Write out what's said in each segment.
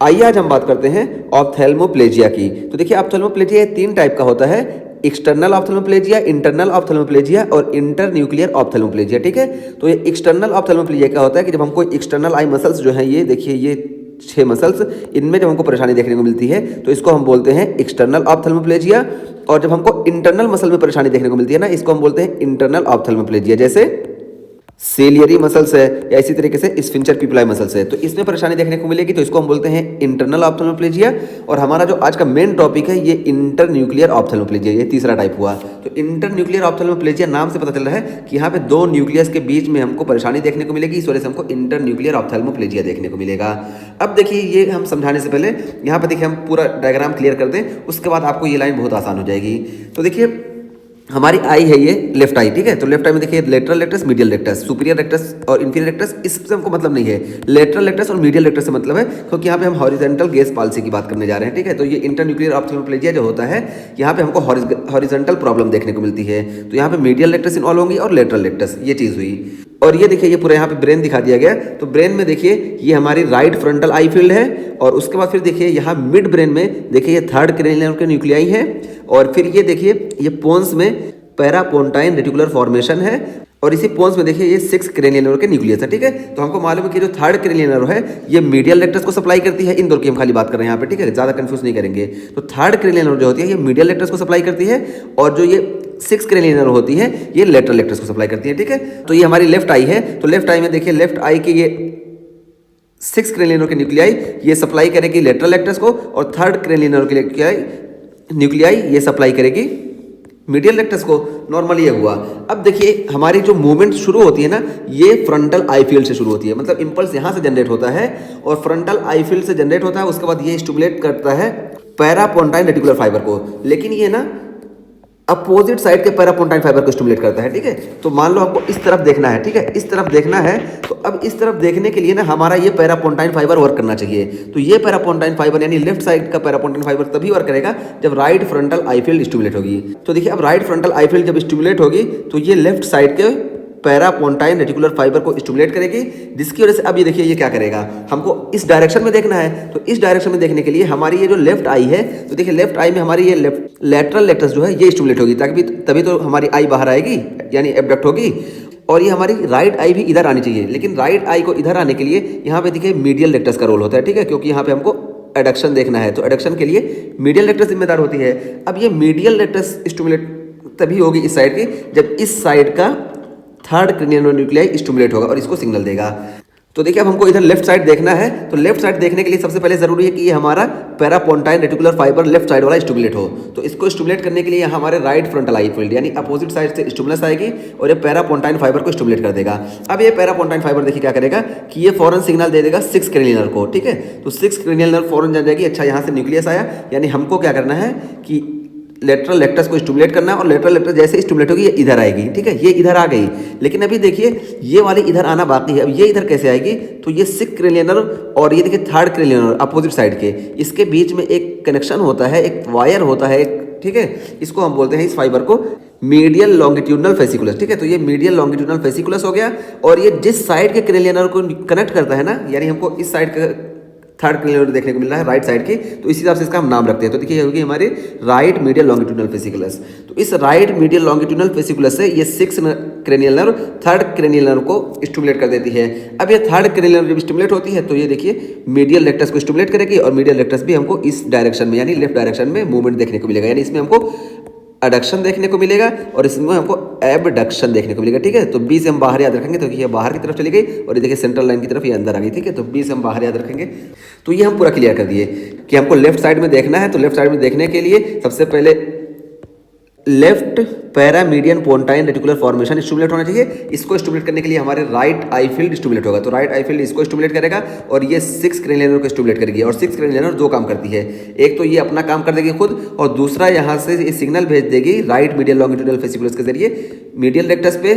आइए आज हम बात करते हैं ऑप्थेल्मोप्लेजिया की। तो देखिए ऑप्थेल्मोप्लेजिया 3 टाइप का होता है, एक्सटर्नल ऑप्थेल्मोप्लेजिया, इंटरनल ऑप्थेल्मोप्लेजिया और इंटरन्यूक्लियर ऑप्थेल्मोप्लेजिया। ठीक है, तो ये एक्सटर्नल ऑप्थेल्मोप्लेजिया क्या होता है कि जब हमको एक्सटर्नल आई मसल्स जो हैं, ये देखिए ये 6 मसल्स, इनमें जब हमको परेशानी देखने को मिलती है तो इसको हम बोलते हैं एक्सटर्नल ऑप्थेल्मोप्लेजिया। और जब हमको इंटरनल मसल में परेशानी देखने को मिलती है ना, इसको हम बोलते हैं इंटरनल ऑप्थेल्मोप्लेजिया। जैसे सेलियरी मसल्स है या इसी तरीके से स्फिंक्टर पिपलाई मसल्स है, तो इसमें परेशानी देखने को मिलेगी, तो इसको हम बोलते हैं इंटरनल ऑप्थेल्मोप्लेजिया। और हमारा जो आज का मेन टॉपिक है ये इंटरन्यूक्लियर ऑप्थेल्मोप्लेजिया, ये तीसरा टाइप हुआ। तो इंटरन्यूक्लियर ऑप्थेल्मोप्लेजिया नाम से पता चल रहा है कि यहाँ पे 2 न्यूक्लियस के बीच में हमको परेशानी देखने को मिलेगी, इस वजह से हमको इंटरन्यूक्लियर ऑप्थेल्मोप्लेजिया देखने को मिलेगा। अब देखिए ये हम समझाने से पहले यहाँ पे देखिए हम पूरा डायग्राम क्लियर कर दें, उसके बाद आपको ये लाइन बहुत आसान हो जाएगी। तो देखिए हमारी आई है ये लेफ्ट आई, ठीक है, तो लेफ्ट आई में देखिए lateral rectus, medial rectus, superior rectus और इंफीरियर रेक्टस, इससे हमको मतलब नहीं है। लेटरल रेक्टस और मीडियल रेक्टस से मतलब है क्योंकि यहाँ पे हम हॉरिजॉन्टल गेज पाल्सी की बात करने जा रहे हैं। ठीक है, तो ये इंटरन्यूक्लियर ऑप्थेल्मोप्लेजिया जो होता है, यहाँ पे हमको हॉरिजॉन्टल प्रॉब्लम देखने को मिलती है। तो यहाँ पे मीडियल रेक्टस इन्वॉल्व होंगी और लेटरल रेक्टस, ये चीज़ हुई। और ये देखिए ये पूरा यहाँ पे ब्रेन दिखा दिया गया। तो ब्रेन में देखिए ये हमारी राइट फ्रंटल आई फील्ड है, और उसके बाद फिर देखिए यहाँ मिड ब्रेन में देखिए ये थर्ड क्रेनियल के न्यूक्लियाई है, और फिर ये देखिए ये पोन्स में पैरापोन्टाइन रेटिकुलर फॉर्मेशन है, और इसी पोन्स में देखिए ये 6 क्रेनियल नर्व के न्यूक्लियस है। ठीक है, तो हमको मालूम है कि जो थर्ड क्रेनियल नर्व है ये मीडियल रेक्टस को सप्लाई करती है। इन दो की हम खाली बात कर रहे हैं यहाँ पे, ठीक है, ज़्यादा कंफ्यूज नहीं करेंगे। तो थर्ड क्रेनियल नर्व जो होती है ये मीडियल रेक्टस को सप्लाई करती है, और जो ये 6 क्रेनियल नर्व होती है ये लेटरल रेक्टस को सप्लाई करती है। ठीक है, तो ये हमारी लेफ्ट आई है। तो लेफ्ट आई में देखिए लेफ्ट आई की ये 6 क्रेनियल नर्व के न्यूक्लियाई ये सप्लाई करेगी लेटरल रेक्टस को, और थर्ड क्रेनियल नर्व के न्यूक्लियाई ये सप्लाई करेगी मीडियल रेक्टस को। नॉर्मली ये हुआ। अब देखिए हमारी जो मूवमेंट शुरू होती है ना, ये फ्रंटल आई फील्ड से शुरू होती है, मतलब इंपल्स यहाँ से जनरेट होता है और फ्रंटल आई फील्ड से जनरेट होता है। उसके बाद ये स्टिमुलेट करता है पैरापोन्टाइन रेटिकुलर फाइबर को, लेकिन ये ना अपोजिट साइड के पैरापोन्टाइन फाइबर को स्टिमुलेट करता है। ठीक है, तो मान लो आपको इस तरफ देखना है, ठीक है, इस तरफ देखना है, तो अब इस तरफ देखने के लिए ना हमारा ये पैरापोन्टाइन फाइबर वर्क करना चाहिए। तो ये पैरापोन्टाइन फाइबर यानी लेफ्ट साइड का पैरापोन्टाइन फाइबर तभी वर्क करेगा जब right frontal eye field stimulate होगी। तो देखिए अब राइट फ्रंटल आई फील्ड जब स्टिमुलेट होगी तो ये लेफ्ट साइड के पैरापोन्टाइन रेटिकुलर फाइबर को स्टिमुलेट करेगी, जिसकी वजह से अब ये देखिए ये क्या करेगा, हमको इस डायरेक्शन में देखना है। तो इस डायरेक्शन में देखने के लिए हमारी ये जो लेफ्ट आई है, तो देखिए लेफ्ट आई में हमारी ये लेफ्ट लेटरल रेक्टस जो है ये स्टिमुलेट होगी, ताकि तभी तो हमारी आई बाहर आएगी यानी एब्डक्ट होगी। और ये हमारी राइट आई भी इधर आनी चाहिए, लेकिन राइट आई को इधर आने के लिए यहाँ पे देखिए मीडियल रेक्टस का रोल होता है। ठीक है, क्योंकि यहाँ पे हमको एडक्शन देखना है, तो एडक्शन के लिए मीडियल रेक्टस जिम्मेदार होती है। अब ये मीडियल रेक्टस स्टिमुलेट तभी होगी इस साइड की जब इस साइड का थर्ड क्रेनियल न्यूक्लियाई स्टिमुलेट होगा और इसको सिग्नल देगा। तो देखिए अब हमको इधर लेफ्ट साइड देखना है, तो लेफ्ट साइड देखने के लिए सबसे पहले जरूरी है कि ये हमारा पैरापोन्टाइन रेटिकुलर फाइबर लेफ्ट साइड वाला स्टिमुलेट हो। तो इसको स्टिमुलेट करने के लिए हमारे राइट फ्रंटल आई फील्ड यानी अपोजिट साइड से स्टिमुलस आएगी और ये पैरापोन्टाइन फाइबर को स्टिमुलेट कर देगा। अब ये पैरापोन्टाइन फाइबर देखिए क्या करेगा कि ये फॉरन सिग्नल दे देगा 6 क्रेनियल नर्व को। ठीक है, तो 6 क्रेनियल नर्व फॉरन जान जाएगी, अच्छा यहाँ से न्यूक्लियस आया, यानी हमको क्या करना है कि लेटरल रेक्टस को स्टिमुलेट करना है, और लेटरल रेक्टस जैसे स्टिमुलेट होगी ये इधर आएगी। ठीक है, ये इधर आ गई, लेकिन अभी देखिए ये वाली इधर आना बाकी है। अब ये इधर कैसे आएगी, तो ये 6 क्रेनियल नर्व और ये देखिए third cranial nerve opposite side के, इसके बीच में एक कनेक्शन होता है, एक वायर होता है एक। ठीक है, इसको हम बोलते हैं इस फाइबर को मीडियल लॉन्गिट्यूडनल फेसिकुलस। ठीक है, तो ये मीडियल लॉन्गिट्यूडनल फेसिकुलस हो गया, और ये जिस साइड के क्रेनियल नर्व को कनेक्ट करता है ना, यानी हमको इस साइड का थर्ड क्रेनियल नर्व देखने को मिल रहा है राइट साइड की, तो इसी हिसाब से इसका हम नाम रखते हैं। तो देखिए ये होगी हमारी राइट मीडियल लॉन्गिट्यूडनल फेसिकुलस। तो इस राइट मीडियल लॉन्गिट्यूडनल फेसिकुलस से ये 6 cranial nerve third cranial nerve को स्टिमुलेट कर देती है। अब ये थर्ड क्रेनियल नर्व जब स्टिमुलेट होती है तो ये देखिए मीडियल रेक्टस को स्टिमुलेट करेगी, और मीडियल रेक्टस भी हमको इस डायरेक्शन में यानी लेफ्ट डायरेक्शन में मूवमेंट देखने को मिलेगा, यानी इसमें हमको एडक्शन देखने को मिलेगा और इसमें हमको एबडक्शन देखने को मिलेगा। ठीक है, तो बी से हम बाहर याद रखेंगे, तो ये बाहर की तरफ चली गई और ये देखिए सेंट्रल लाइन की तरफ ये अंदर आ गई। ठीक है, तो बी से हम बाहर याद रखेंगे। तो ये हम पूरा क्लियर कर दिए कि हमको लेफ्ट साइड में देखना है। तो लेफ्ट साइड में देखने के लिए सबसे पहले left paramedian pontine reticular formation stimulate होना चाहिए। इसको स्टिमुलेट करने के लिए हमारे राइट आई फील्ड स्टिमुलेट होगा, तो राइट आई फील्ड इसको स्टिमुलेट करेगा और ये 6 क्रेनियल नर्व को स्टिमुलेट करेगी। और 6 क्रेनियल नर्व 2 काम करती है, एक तो ये अपना काम कर देगी खुद, और दूसरा यहाँ से ये सिग्नल भेज देगी राइट मीडियल लॉन्गिट्यूडनल फेसिकुलस के जरिए मीडियल रेक्टस पे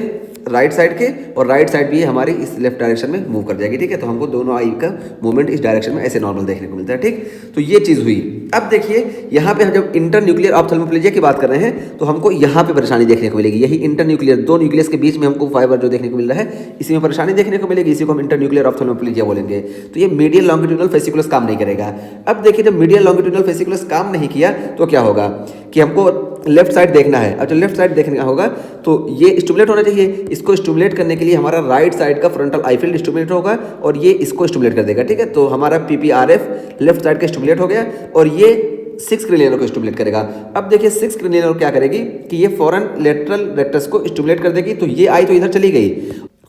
राइट साइड के, और राइट साइड भी हमारी इस लेफ्ट डायरेक्शन में मूव कर जाएगी। ठीक है, तो हमको दोनों आई का मूवमेंट इस डायरेक्शन में ऐसे नॉर्मल देखने को मिलता है। ठीक, तो ये चीज़ हुई। अब देखिए यहाँ पे हम जब इंटरन्यूक्लियर ऑप्थेल्मोप्लेजिया की बात कर रहे हैं तो हमको यहाँ पे परेशानी देखने को मिलेगी। यही इंटरन्यूक्लियर, दो न्यूक्लियस के बीच में हमको फाइबर जो देखने को मिल रहा है, इसी में परेशानी देखने को मिलेगी। इसी को हम इंटरन्यूक्लियर ऑप्थेल्मोप्लेजिया बोलेंगे। तो ये मीडियल लॉन्गिट्यूडिनल फेसिकुलस काम नहीं करेगा। अब देखिए, जब मीडियल लॉन्गिट्यूडिनल फेसिकुलस काम नहीं किया तो क्या होगा कि हमको लेफ्ट साइड देखना है। अब जो लेफ्ट साइड देखना होगा तो ये स्टिमुलेट होना चाहिए। इसको स्टिमुलेट करने के लिए हमारा राइट साइड का फ्रंटल आई फील्ड स्टिमुलेट होगा और ये इसको स्टिमुलेट कर देगा, ठीक है। तो हमारा PPRF लेफ्ट साइड का स्टिमुलेट हो गया और ये 6 क्रिनियल को स्टिमुलेट करेगा। अब देखिए 6 क्रिनियल क्या करेगी कि ये फॉरन लेटरल रेक्टस को स्टिमुलेट कर देगी। तो ये आई तो इधर चली गई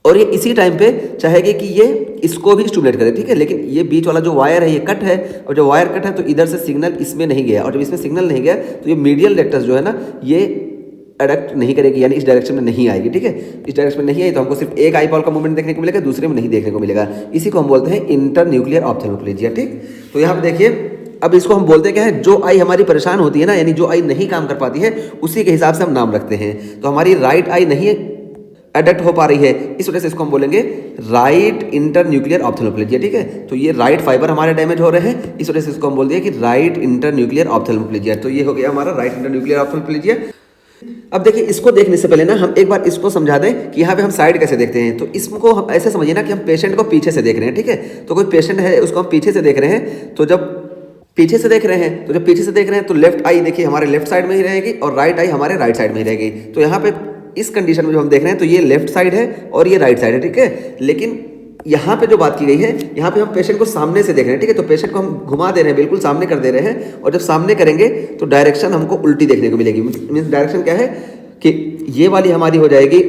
और ये इसी टाइम पे चाहेगी कि ये इसको भी स्टिमुलेट करे, ठीक है। लेकिन ये बीच वाला जो वायर है ये कट है और जो वायर कट है तो इधर से सिग्नल इसमें नहीं गया और जब इसमें सिग्नल नहीं गया तो ये मीडियल रेक्टस जो है ना ये एडक्ट नहीं करेगी, यानी इस डायरेक्शन में नहीं आएगी, ठीक है। इस डायरेक्शन में नहीं आई तो हमको सिर्फ एक आई बॉल का मूवमेंट देखने को मिलेगा, दूसरे में नहीं देखने को मिलेगा। इसी को हम बोलते हैं इंटरन्यूक्लियर ऑप्थेल्मोप्लेजिया, ठीक। तो यहाँ पे देखिए, अब इसको हम बोलते हैं क्या है, जो आई हमारी परेशान होती है ना, यानी जो आई नहीं काम कर पाती है उसी के हिसाब से हम नाम रखते हैं। तो हमारी राइट आई नहीं एडक्ट हो पा रही है, इस वजह से इसको हम बोलेंगे राइट इंटरन्यूक्लियर ऑप्थेल्मोप्लेजिया, ठीक है। तो ये राइट फाइबर हमारे डैमेज हो रहे हैं, इस वजह से इसको हम बोल दिए कि राइट इंटरन्यूक्लियर ऑप्थेल्मोप्लेजिया। तो ये हो गया हमारा राइट इंटरन्यूक्लियर ऑप्थेल्मोप्लेजिया। अब देखिए, इसको देखने से पहले ना हम एक बार इसको समझा दें कि यहाँ पे हम साइड कैसे देखते हैं। तो इसको हम ऐसे समझिए ना कि हम पेशेंट को पीछे से देख रहे हैं, ठीक है। तो कोई पेशेंट है उसको हम पीछे से देख रहे हैं, तो जब पीछे से देख रहे हैं तो लेफ्ट आई देखिए हमारे लेफ्ट साइड में ही रहेगी और राइट आई हमारे राइट साइड में ही रहेगी। तो यहाँ पे इस कंडीशन में जो हम देख रहे हैं तो ये लेफ्ट साइड है और ये राइट साइड है, ठीक है। लेकिन यहाँ पे जो बात की गई है, यहाँ पे हम पेशेंट को सामने से देख रहे हैं, ठीक है। तो पेशेंट को हम घुमा दे रहे हैं, बिल्कुल सामने कर दे रहे हैं और जब सामने करेंगे तो डायरेक्शन हमको उल्टी देखने को मिलेगी। मीन्स डायरेक्शन क्या है कि ये वाली हमारी हो जाएगी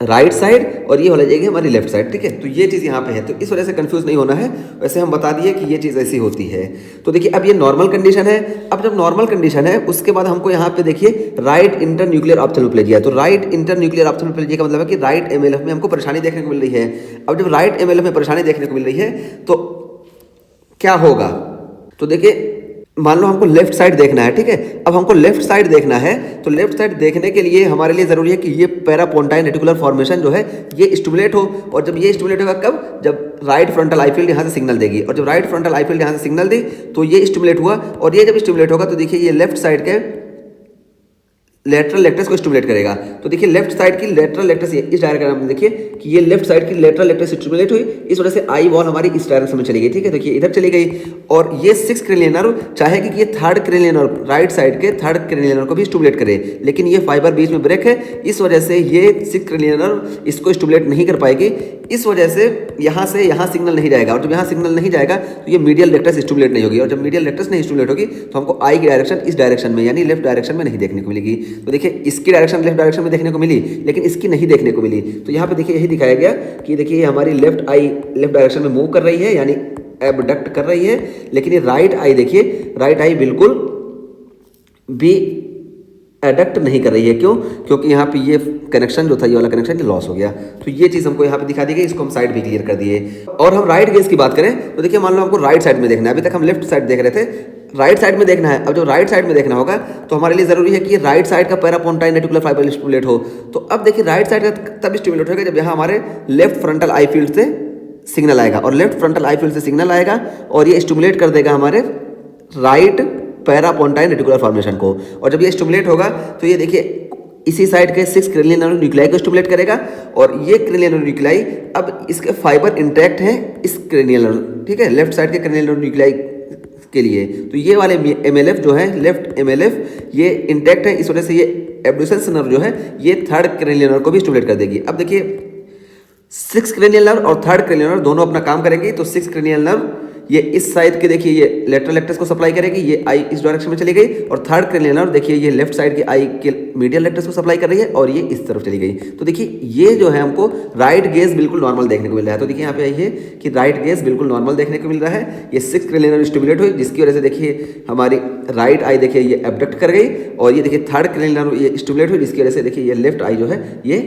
राइट साइड और ये हो जाएगी हमारी लेफ्ट साइड, ठीक है। तो ये चीज़ यहाँ पे है, तो इस वजह से कंफ्यूज नहीं होना है। वैसे हम बता दिए कि ये चीज़ ऐसी होती है। तो देखिए, अब ये नॉर्मल कंडीशन है। अब जब नॉर्मल कंडीशन है उसके बाद हमको यहाँ पे देखिए राइट इंटरन्यूक्लियर ऑप्थेल्मोप्लेजिया। तो राइट इंटरन्यूक्लियर ऑप्थेल्मोप्लेजिया का मतलब है कि राइट एमएलएफ में हमको परेशानी देखने को मिल रही है। अब जब राइट एमएलएफ में परेशानी देखने को मिल रही है तो क्या होगा, तो देखिए मान लो हमको लेफ्ट साइड देखना है, ठीक है। अब हमको लेफ्ट साइड देखना है तो लेफ्ट साइड देखने के लिए हमारे लिए जरूरी है कि ये पैरापोंटाइन रेटिकुलर फॉर्मेशन जो है ये स्टिमुलेट हो। और जब ये स्टिमुलेट होगा कब, जब राइट फ्रंटल आई फील्ड यहाँ से सिग्नल देगी और जब राइट फ्रंटल आई फील्ड यहाँ से सिग्नल दी तो ये स्टिमुलेट हुआ और ये जब स्टिमुलेट होगा तो देखिए ये लेफ्ट साइड के लेटरल लेक्टस को स्टिमुलेट करेगा। तो देखिए लेफ्ट साइड की लेटरल लेक्टस इस डायरेक्शन में देखिए कि ये लेफ्ट साइड की लेटरल लेक्टस स्टिमुलेट हुई, इस वजह से आई वॉल हमारी इस डायरेक्शन में चली गई, ठीक है। देखिए इधर चली गई और ये 6 क्रेनियल नर्व चाहेगी कि ये third cranial nerve right side के थर्ड क्रेनियल नर्व को भी स्टिमुलेट करे, लेकिन ये फाइबर बीच में ब्रेक है, इस वजह से ये 6 क्रेनियल नर्व इसको स्टिमुलेट नहीं कर पाएगी। इस वजह से यहाँ सिग्नल नहीं जाएगा और जब यहाँ सिग्नल नहीं जाएगा तो ये मीडियल लेक्टस स्टिमुलेट नहीं होगी और जब मीडियल लेक्टस नहीं स्टिमुलेट होगी तो हमको आई की डायरेक्शन इस डायरेक्शन में यानी लेफ्ट डायरेक्शन में नहीं देखने को मिलेगी। तो देखिए इसकी डायरेक्शन लेफ्ट डायरेक्शन में देखने को मिली लेकिन इसकी नहीं देखने को मिली। तो यहाँ पे देखिए यही दिखाया गया कि देखिए ये हमारी लेफ्ट आई लेफ्ट डायरेक्शन में मूव कर रही है यानी एबडक्ट कर रही है, लेकिन ये राइट आई देखिए राइट आई बिल्कुल भी एडक्ट नहीं कर रही है। क्यों? क्योंकि यहाँ पे ये कनेक्शन जो था ये वाला कनेक्शन ये लॉस हो गया। तो ये चीज़ हमको यहाँ पे दिखा दी गई, इसको हम साइड भी क्लियर कर दिए। और हम राइट गेज की बात करें तो देखिए मान लो हमको राइट साइड में देखना है, अभी तक हम लेफ्ट साइड देख रहे थे, राइट साइड में देखना है। अब जो राइट साइड में देखना होगा तो हमारे लिए जरूरी है कि राइट साइड का पैरापोंटाइन रेटिकुलर फाइबर स्टिमुलेट हो। तो अब देखिए राइट साइड का तब स्टिमुलेट होगा जब यहाँ हमारे लेफ्ट फ्रंटल आई फील्ड से सिग्नल आएगा और लेफ्ट फ्रंटल आई फील्ड से सिग्नल आएगा और ये स्टिमुलेट कर देगा हमारे राइट पैरापोंटाइन रेटिकुलर फॉर्मेशन को। और जब ये स्टिमुलेट होगा तो ये देखिए इसी साइड के 6 क्रेनियल नर्व न्यूक्लियाई को स्टिमुलेट करेगा और ये क्रेनियल नर्व न्यूक्लियाई अब इसके फाइबर इंटैक्ट हैं इस क्रेनियल नर्व, ठीक है, लेफ्ट साइड के क्रेनियल नर्व न्यूक्लियाई के लिए। तो ये वाले एमएलएफ जो है लेफ्ट एमएलएफ ये इंटैक्ट है, इस वजह से ये एब्ड्यूसेंस नर्व जो है ये थर्ड क्रेनियल नर्व को भी स्टिमुलेट कर देगी। अब देखिए 6 क्रेनियल नर्व और थर्ड क्रेनियल नर्व दोनों अपना काम करेंगी। तो 6 क्रेनियल नर्व ये इस साइड के देखिए ये लेटरल लेक्टस को सप्लाई करेगी, ये आई इस डायरेक्शन में चली गई और थर्ड क्रेनियल नर्व देखिए ये लेफ्ट साइड की आई के मीडियल लेक्टस को सप्लाई कर रही है और ये इस तरफ चली गई। तो देखिए ये जो है हमको राइट गेज बिल्कुल नॉर्मल देखने को मिल रहा है। तो देखिए यहाँ पे आई है कि राइट गेज बिल्कुल नॉर्मल देखने को मिल रहा है। ये 6 क्रेनियल नर्व स्टिमुलेट हुई जिसकी वजह से देखिए हमारी राइट आई देखिए ये एबडक्ट कर गई और ये देखिए थर्ड क्रेनियल नर्व ये स्टिमुलेट हुई जिसकी वजह से देखिए ये लेफ्ट आई जो है ये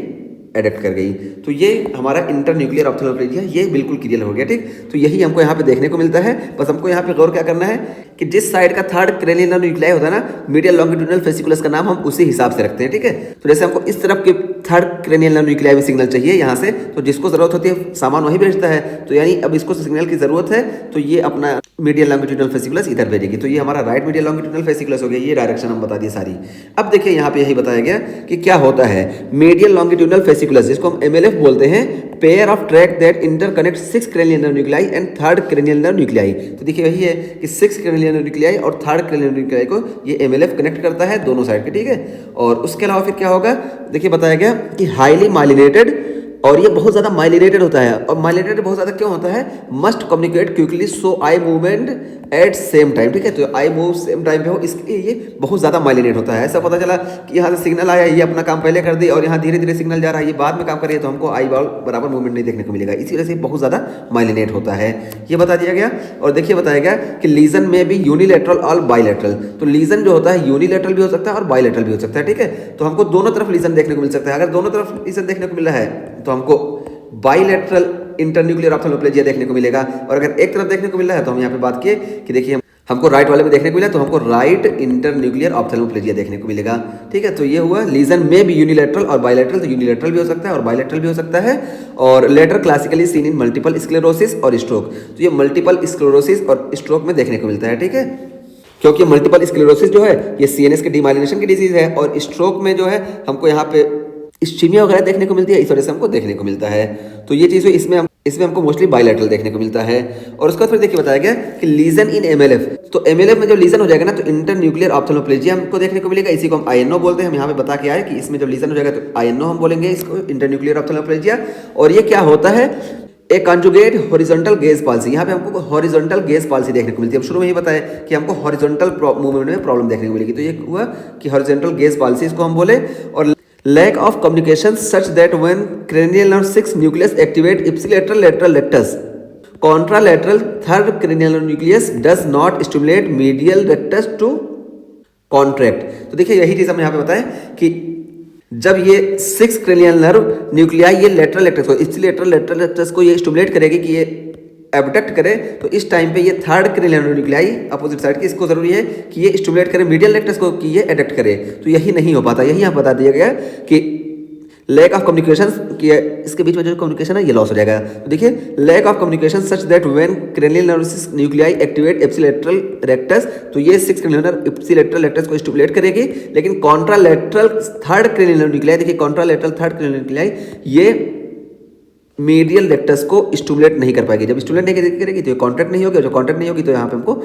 एडक्ट कर गई। तो ये हमारा इंटरन्यूक्लियर ऑप्थेल्मोप्लेजिया ये बिल्कुल क्लियर हो गया, ठीक। तो यही हमको यहाँ पे देखने को मिलता है। बस हमको यहाँ पे गौर क्या करना है कि जिस साइड का थर्ड क्रेनियल नर्व न्यूक्लियाई होता है ना मीडियल लॉन्गिट्यूडिनल फेसिकुलस का नाम हम उसी हिसाब से रखते हैं, ठीक है। तो जैसे हमको इस तरफ के थर्ड क्रेनियल नर्व न्यूक्लियाई में सिग्नल चाहिए यहाँ से, तो जिसको जरूरत होती है सामान वही भेजता है। तो यानी अब इसको सिग्नल की जरूरत है तो ये अपना मीडियल लॉन्गिट्यूडनल फेसिकुलस इधर भेजेगी, तो ये हमारा राइट मीडियल लॉन्गिट्यूडनल फेसिकुलस हो गया। ये डायरेक्शन हम बता दिए सारी। अब देखिए यहाँ पे यही बताया गया कि क्या होता है मीडियल लॉन्गिट्यूडनल फेसिकुलस, जिसको हम एमएलएफ बोलते हैं, pair of track that interconnect 6 cranial nerve nuclei and 3rd cranial nerve nuclei. तो देखिए यही है कि 6 क्रेनियल नर्व न्यूक्लियाई और 3rd क्रेनियल नर्व न्यूक्लियाई को ये एमएलएफ कनेक्ट करता है दोनों साइड के, ठीक है। और उसके अलावा फिर क्या होगा, देखिए बताया गया कि हाईली माइलिनेटेड, और ये बहुत ज़्यादा माइलिनेटेड होता है। और माइलिनेटेड बहुत ज़्यादा क्यों होता है, must communicate quickly so eye movement at same time, ठीक है। तो आई मूव सेम टाइम पे हो, इसलिए ये बहुत ज़्यादा माइलिनेट होता है। ऐसा पता चला कि यहाँ से सिग्नल आया, ये अपना काम पहले कर दी और यहाँ धीरे धीरे सिग्नल जा रहा है, ये बाद में काम कर रही है, तो हमको आई बॉल बराबर मूवमेंट नहीं देखने को मिलेगा। इसी वजह से बहुत ज़्यादा माइलिनेट होता है, ये बता दिया गया। और देखिए बताया गया कि लीजन में भी यूनिलेटरल और बाइलेटरल। तो लीजन जो होता है यूनिलेटरल भी हो सकता है और बाइलेटरल भी हो सकता है, ठीक है। तो हमको दोनों तरफ लीजन देखने को मिल सकता है। अगर दोनों तरफ लीजन देखने को मिल रहा है तो हमको बाइलेटरल इंटरन्यूक्लियर ऑप्थेल्मोप्लेजिया देखने को मिलेगा। और अगर एक तरफ देखने को मिल रहा है तो हम यहाँ पे बात किए कि देखिए हमको राइट वाले में देखने को मिला, तो हमको राइट इंटरन्यूक्लियर ऑप्थेल्मोप्लेजिया देखने को मिलेगा, ठीक है। तो ये हुआ लीजन में भी यूनिलेटरल और बाइलेटरल। तो यूनिलेटरल भी हो सकता है और बाइलेटरल भी हो सकता है। और later classically seen in multiple sclerosis और स्ट्रोक। तो ये मल्टीपल स्क्लेरोसिस और स्ट्रोक में देखने को मिलता है, ठीक है। क्योंकि मल्टीपल स्क्लेरोसिस जो है ये सीएनएस के डीमाइलिनेशन की डिजीज है, और स्ट्रोक में जो है हमको यहाँ पे इस्चीमिया वगैरह देखने को मिलती है, इस वजह से हमको देखने को मिलता है। तो ये चीज़ इसमें हमको मोस्टली बाइलेटरल देखने को मिलता है। और उसके बाद फिर देखिए बताया गया कि लीजन इन एमएलएफ। तो एमएलएफ में जो लीजन हो जाएगा ना, तो इंटरन्यूक्लियर ऑप्थेल्मोप्लेजिया हमको देखने को मिलेगा। इसी को हम आईएनओ बोलते हैं। हम यहाँ पे बता के आए कि इसमें जब लीजन हो जाएगा तो आईएनओ हम बोलेंगे इसको, इंटरन्यूक्लियर ऑप्थेल्मोप्लेजिया। और ये क्या होता है, ए कॉन्जुगेट हॉरिजॉन्टल गेज पॉलिसी। यहाँ पे हमको हॉरिजॉन्टल गेज पॉलिसी देखने को मिलती है। हम शुरू में ही बताया कि हमको हॉरिजॉन्टल मूवमेंट में प्रॉब्लम देखने को मिलेगी। तो ये हुआ कि हॉरिजॉन्टल गेज पॉलिसी इसको हम बोले। और lack of communication such that when cranial nerve 6 nucleus activate ipsilateral lateral rectus, contralateral 3rd cranial nerve nucleus does not stimulate medial rectus to contract। तो देखिए यही चीज़ हम यहाँ पे बताएं कि जब ये 6 क्रेनियल नर्व न्यूक्लियाई ये लेटरल रेक्टस को, इप्सिलेटरल लेटरल रेक्टस को ये स्टिमुलेट करेगी कि ये एबडक्ट करे, तो इस टाइम पे ये 3rd cranial nerve nuclei opposite side की, इसको जरूरी है कि ये स्टिमुलेट करे मीडियल रेक्टस को कि ये एडक्ट करे। तो यही नहीं हो पाता। यही यहाँ बता दिया गया कि लैक ऑफ कम्युनिकेशन की इसके बीच में जो कम्युनिकेशन है ये लॉस हो जाएगा। तो देखिए lack of communication such that when cranial nerve nuclei activate ipsilateral rectus, तो ये 6 क्रेनियल नर्व एप्सिलेटरल रेक्टस को स्टिमुलेट करेगी। लेकिन contralateral 3rd cranial nerve nuclei, देखिए कॉन्ट्रालेटरल 3rd क्रेनियल न्यूक्लियाई ये मीडियल रेक्टस को स्टिमुलेट नहीं कर पाएगी। जब स्टिमुलेट नहीं करेगी तो ये कॉन्ट्रैक्ट नहीं होगी, और जो कॉन्ट्रैक्ट नहीं होगी तो यहाँ पे हमको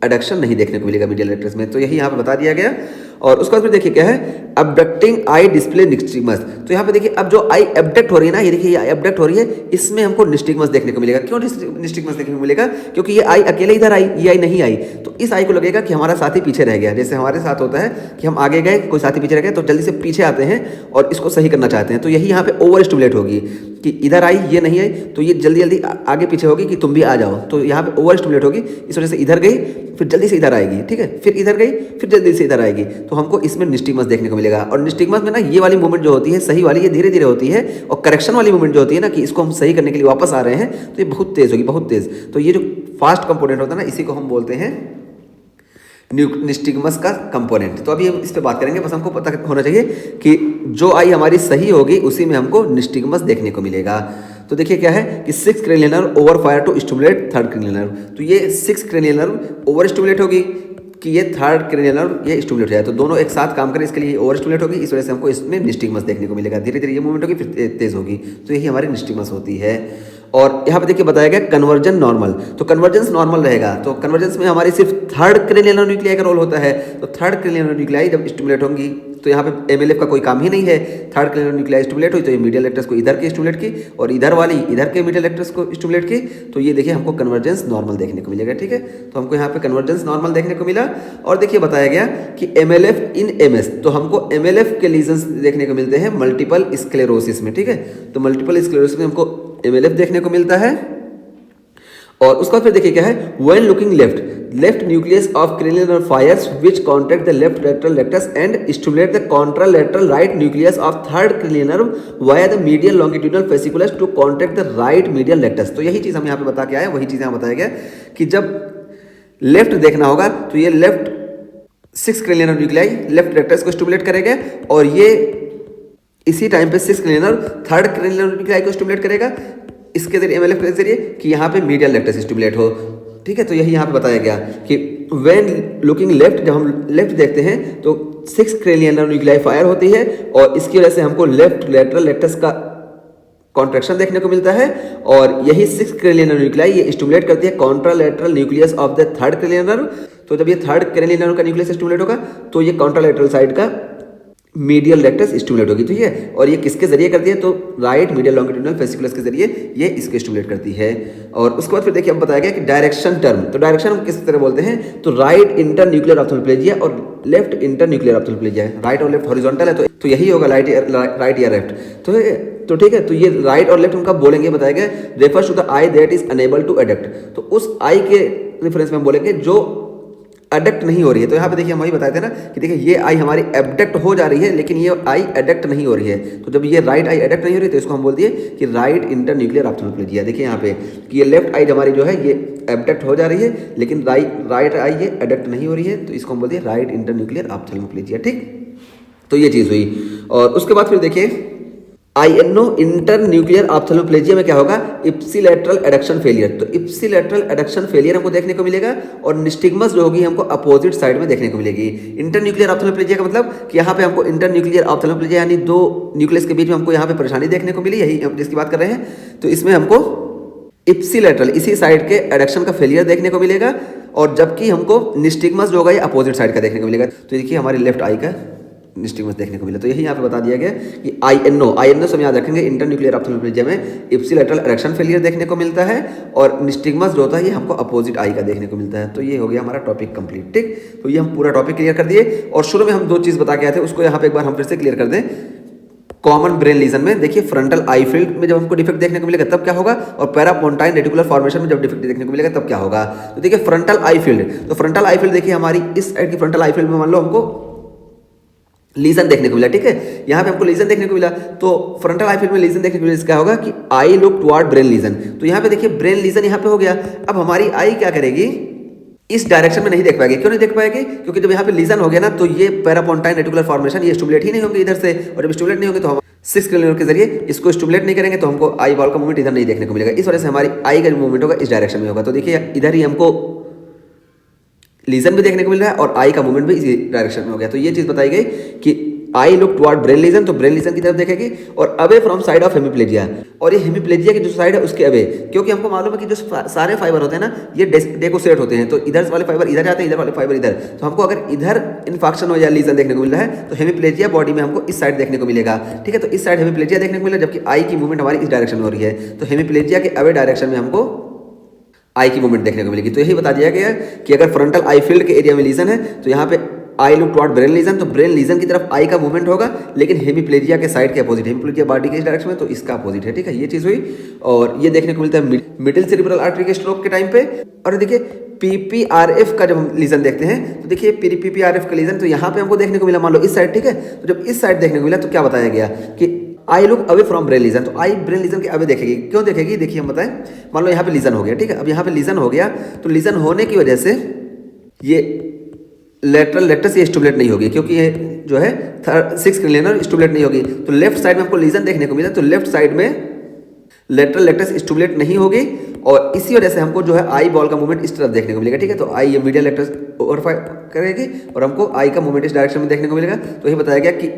एडक्शन नहीं देखने को मिलेगा मीडियल रेक्टस में। तो यही यहाँ पे बता दिया गया। और उसके बाद फिर देखिए क्या है, अबडक्टिंग आई डिस्प्ले निस्टिग्मस। तो यहाँ पे देखिए अब जो आई एबडक्ट हो रही है ना, ये देखिए ये एबडक्ट हो रही है, इसमें हमको निस्टिग्मस देखने को मिलेगा। क्यों निस्टिग्मस देखने को मिलेगा, क्योंकि ये आई अकेले इधर आई, ये आई नहीं आई, तो इस आई को लगेगा कि हमारा साथी पीछे रह गया। जैसे हमारे साथ होता है कि हम आगे गए, कोई साथी पीछे रह गया, तो जल्दी से पीछे आते हैं और इसको सही करना चाहते हैं। तो यही यहाँ पे ओवर स्टिमुलेट होगी कि इधर आई ये नहीं आई, तो ये जल्दी जल्दी आगे पीछे होगी कि तुम भी आ जाओ। तो यहाँ पे ओवर स्टिमुलेट होगी, इस वजह से इधर गई फिर जल्दी से इधर आएगी, ठीक है, फिर इधर गई फिर जल्दी से इधर आएगी। तो हमको इसमें निस्टिग्मस देखने को मिलेगा। और निस्टिग्मस में ना ये वाली मूवमेंट जो होती है सही वाली, ये धीरे धीरे होती है। और करेक्शन वाली मूवमेंट जो होती है ना, कि इसको हम सही करने के लिए वापस आ रहे हैं, तो ये बहुत तेज होगी, बहुत तेज। तो ये जो फास्ट कंपोनेंट होता है ना, इसी को हम बोलते हैं निस्टिग्मस का कंपोनेंट। तो अभी हम इस पर बात करेंगे। बस हमको पता होना चाहिए कि जो आई हमारी सही होगी उसी में हमको निस्टिग्मस देखने को मिलेगा। तो देखिए क्या है कि 6 cranial nerve over fire to stimulate 3rd cranial nerve. तो ये 6 क्रेनियल नर्व ओवर स्टिमुलेट होगी कि ये 3rd क्रेनियल नर्व ये स्टिमुलेट हो जाए, तो दोनों एक साथ काम करें, इसके लिए ओवर स्टिमुलेट होगी। इस वजह से हमको इसमें निस्टिग्मस देखने को मिलेगा। धीरे धीरे ये मूवमेंट होगी फिर तेज होगी, तो यही हमारी निस्टिग्मस होती है। और यहाँ पे देखिए बताया गया कन्वर्जन नॉर्मल। तो कन्वर्जेंस नॉर्मल रहेगा। तो कन्वर्जेंस में हमारी सिर्फ 3rd क्रेनियल नर्व न्यूक्लियाई का रोल होता है। तो 3rd क्रेनियल नर्व न्यूक्लियाई जब स्टिमुलेट होंगी तो यहाँ पे एमएलएफ का कोई काम ही नहीं है। 3rd cranial nerve nuclei stimulate हुई तो ये मीडियल रेक्टस को इधर के स्टिमुलेट की, और इधर वाली इधर के मीडियल रेक्टस को स्टिमुलेट की। तो ये देखिए हमको कन्वर्जेंस नॉर्मल देखने को मिलेगा, ठीक है। तो हमको यहाँ पे कन्वर्जेंस नॉर्मल देखने को मिला। और देखिए बताया गया कि एमएलएफ इन एमएस, तो हमको एमएलएफ के लीजन्स देखने को मिलते हैं मल्टीपल स्क्लेरोसिस में, ठीक है। तो मल्टीपल स्क्लेरोसिस में हमको एमएलएफ देखने को मिलता है। और उसका फिर देखिए क्या है, when looking left nucleus of cranial nerve fires which contact the left lateral rectus and stimulate the contralateral right nucleus of 3rd cranial nerve via the medial longitudinal fasciculus to contact the right medial rectus. तो यही चीज हम यहाँ पे बता के आए, वही चीज यहाँ बताया गया कि जब लेफ्ट देखना होगा तो ये left 6 cranial nerve nuclei left rectus को स्टिमुलेट करेगा, और ये इसी टाइम पे 6 cranial nerve 3rd cranial nerve nuclei को स्टिमुलेट करेगा इसके जरिए एमएलएफ के जरिए कि यहाँ पे मीडियल रेक्टस स्टिमुलेट हो। ठीक है। तो यही यहाँ पे बताया गया कि व्हेन लुकिंग लेफ्ट, जब हम लेफ्ट देखते हैं तो 6 क्रेनियल न्यूक्लियाई फायर होती है और इसकी वजह से हमको लेफ्ट लेटरल लेक्टस का कॉन्ट्रैक्शन देखने को मिलता है और यही 6 क्रेनियल न्यूक्लियाई ये स्टिमुलेट करती है contralateral nucleus of the third cranial nerve. तो जब ये थर्ड क्रेनियल नर्व का न्यूक्लियस स्टिमुलेट होगा तो ये कॉन्ट्रालेटरल साइड का मीडियल लेक्टस स्टिमुलेट होगी, ठीक है। और ये किसके जरिए करती है, तो राइट मीडियल लॉन्गिट्यूडिनल फेसिकुलस के जरिए ये इसको स्टिमुलेट करती है। और उसके बाद फिर देखिए अब बताया गया कि डायरेक्शन टर्म, तो डायरेक्शन हम किस तरह बोलते हैं, तो राइट इंटर न्यूक्लियर ऑप्थेल्मोप्लेजिया और लेफ्ट इंटर न्यूक्लियर ऑप्थेल्मोप्लेजिया है। राइट और लेफ्ट हॉरिजॉन्टल है तो यही होगा राइट या लेफ्ट। तो ठीक है, तो ये राइट और लेफ्ट हम कब बोलेंगे बताया गया, refers to the eye that is unable to adduct, तो उस आई के रेफरेंस में हम बोलेंगे जो एडक्ट नहीं हो रही है। तो यहाँ पे देखिए हम वही बताए थे ना कि देखिए ये आई हमारी एबडक्ट हो जा रही है लेकिन ये आई एडक्ट नहीं हो रही है। तो जब ये राइट आई एडक्ट नहीं हो रही है तो इसको हम बोल दिए कि राइट इंटर न्यूक्लियर ऑप्थेल्मोप्लेजिया। देखिए यहाँ पे कि ये लेफ्ट आई हमारी जो है ये एबडक्ट हो जा रही है लेकिन राइट आई ये एडक्ट नहीं हो रही है, तो इसको हम बोल दिए राइट इंटर न्यूक्लियर ऑप्थेल्मोप्लेजिया, ठीक। तो ये चीज़ हुई। और उसके बाद फिर देखिए INO इंटर न्यूक्लियर ऑप्थेल्मोप्लेजिया में क्या होगा, इप्सिलेटरल एडक्शन फेलियर। तो इप्सिलेटरल एडक्शन फेलियर हमको देखने को मिलेगा और निस्टिग्मस जो होगी हमको अपोजिट साइड में देखने को मिलेगी। इंटर न्यूक्लियर ऑप्थेल्मोप्लेजिया का मतलब कि यहाँ पे हमको इंटर न्यूक्लियर ऑप्थेल्मोप्लेजिया यानी दो न्यूक्लियस के बीच में हमको यहाँ पे परेशानी देखने को मिली, यही हम जिसकी बात कर रहे हैं। तो इसमें हमको इप्सिलेटरल इसी साइड के एडक्शन का फेलियर देखने को मिलेगा और जबकि हमको निस्टिग्मस जो होगा ये अपोजिट साइड का देखने को मिलेगा। तो देखिए हमारी लेफ्ट आई का निस्टिग्मस देखने को मिला। तो यही यहाँ पे बता दिया गया कि INO से हम याद रखेंगे इंटर न्यूक्लियर ऑप्थेल्मोप्लेजिया में इप्सिलेटरल एडक्शन फेलियर देखने को मिलता है और निस्टिग्मस जो होता है ये हमको अपोजिट आई का देखने को मिलता है। तो ये हो गया हमारा टॉपिक कंप्लीट, ठीक। तो ये हम पूरा टॉपिक क्लियर कर दिए और शुरू में हम दो चीज़ बता के आए थे उसको यहाँ पे एक बार हम फिर से क्लियर कर दें। कॉमन ब्रेन लीजन में देखिए फ्रंटल आई फील्ड में जब हमको डिफेक्ट देखने को मिलेगा तब क्या होगा और पैरापोंटाइन रेटिकुलर फॉर्मेशन में जब डिफेक्ट देखने को मिलेगा तब क्या होगा। तो देखिए फ्रंटल आई फील्ड, तो फ्रंटल आई फील्ड देखिए हमारी इस साइड की फ्रंटल आई फील्ड में मान लो हमको लीजन देखने को मिला, ठीक है। यहाँ पे हमको लीजन देखने को मिला तो फ्रंटल आई फील्ड में लीजन देखने को मिला, क्या होगा कि eye look toward brain lesion. तो यहाँ पे देखिए ब्रेन लीजन यहाँ पे हो गया। अब हमारी आई क्या करेगी, इस डायरेक्शन में नहीं देख पाएगी। क्यों नहीं देख पाएगी, क्योंकि जब यहाँ पे लीजन हो गया ना तो ये पैरापोंटाइन रेटिकुलर फॉर्मेशन ये स्टिमुलेट ही नहीं होंगे इधर से, और जब स्टिमुलेट नहीं होंगे तो हम 6 क्रेनियल के जरिए इसको स्टिमुलेट नहीं करेंगे तो हमको आई बॉल का मूवमेंट इधर नहीं देखने को मिलेगा। इस वजह से हमारी आई का जो मूवमेंट होगा इस डायरेक्शन में होगा। तो देखिए इधर ही हमको लीजन भी देखने को मिल रहा है और आई का मूवमेंट भी इसी डायरेक्शन में हो गया। तो ये चीज़ बताई गई कि eye look toward brain lesion, तो ब्रेन लीजन की तरफ देखेगी और away from side of hemiplegia, और ये हेमिप्लेजिया की जो साइड है उसके अवे, क्योंकि हमको मालूम है कि जो सारे फाइबर होते हैं ना ये डेकोसेट होते हैं। तो इधर वाले फाइबर इधर जाते हैं, इधर वाले फाइबर इधर। तो हमको अगर इधर इन्फेक्शन हो या लीजन देखने को मिल रहा है तो हेमिप्लेजिया बॉडी में हमको इस साइड देखने को मिलेगा, ठीक है। तो इस साइड हेमिप्लेजिया देखने को मिला जबकि आई की मूवमेंट हमारी इस डायरेक्शन में हो रही है। तो हेमिप्लेजिया के अवे डायरेक्शन में हमको आई की मूवमेंट देखने को मिलेगी। तो यही बता दिया गया कि अगर फ्रंटल आई फील्ड के एरिया में लीजन है तो यहाँ पे eye look toward brain lesion, तो ब्रेन लीजन की तरफ आई का मूवमेंट होगा लेकिन हेमिप्लेजिया के साइड के अपोजिट, हेमिप्लेजिया बॉडी के इस डायरेक्शन में तो इसका अपोजिट है, ठीक है। ये चीज़ हुई और ये देखने को मिलता है मिडिल सेरिब्रल आर्टरी के स्ट्रोक के टाइम पे। और देखिए PPRF का जब हम लीजन देखते हैं तो देखिए PPRF का लीजन तो यहाँ पे हमको देखने को मिला मान लो इस साइड, ठीक है। तो जब इस साइड देखने को मिला तो क्या बताया गया कि eye look away from brain lesion, तो आई ब्रेन लीजन के अवे देखेगी। क्यों देखेगी, देखिए हम बताएं, मान लो यहाँ पे लीजन हो गया, ठीक है। अब यहाँ पे लीजन हो गया तो लीजन होने की वजह से ये लेटरल लेक्टस ये स्टिमुलेट नहीं होगी क्योंकि ये जो है 6 क्रेनियल स्टिमुलेट नहीं होगी। तो लेफ्ट साइड में हमको लीजन देखने को मिला तो लेफ्ट साइड में लेटरल लेक्टस स्टिमुलेट नहीं होगी और इसी वजह से हमको जो है आई बॉल का मूवमेंट इस तरफ देखने को मिलेगा, ठीक है। तो आई ये मीडियल लेक्टस ओवरफाई करेगी और हमको आई का मूवमेंट इस डायरेक्शन में देखने को मिलेगा। तो ये बताया गया कि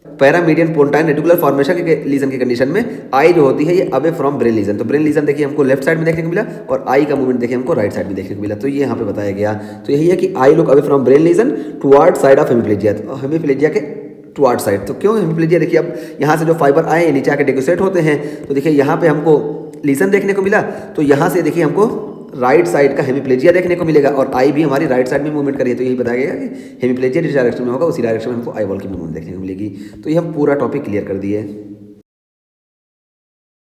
पैरामीडियन पोंटाइन रेटिकुलर फॉर्मेशन के लीजन की कंडीशन में आई जो होती है ये अवे फ्रॉम ब्रेन लीजन। तो ब्रेन लीजन देखिए हमको लेफ्ट साइड में देखने को मिला और आई का मूवमेंट देखिए हमको राइट साइड में देखने को मिला। तो ये यहाँ पे बताया गया। तो यही है कि eye look away from brain lesion toward side of hemiplegia, तो हेमिप्लेजिया के टुवर्ड साइड। तो क्यों हेमिप्लेजिया, देखिए अब यहाँ से जो फाइबर आए नीचे आके डेकोसेट होते हैं तो देखिए यहाँ पे हमको लीजन देखने को मिला तो यहाँ से देखिए हमको राइट साइड का हेमिप्लेजिया देखने को मिलेगा और आई भी हमारी राइट साइड में मूवमेंट करी है। तो यही बताया गया कि हेमिप्लेजिया जिस डायरेक्शन में होगा उसी डायरेक्शन में हमको आई बॉल की मूवमेंट देखने को मिलेगी। तो ये हम पूरा टॉपिक क्लियर कर दिए।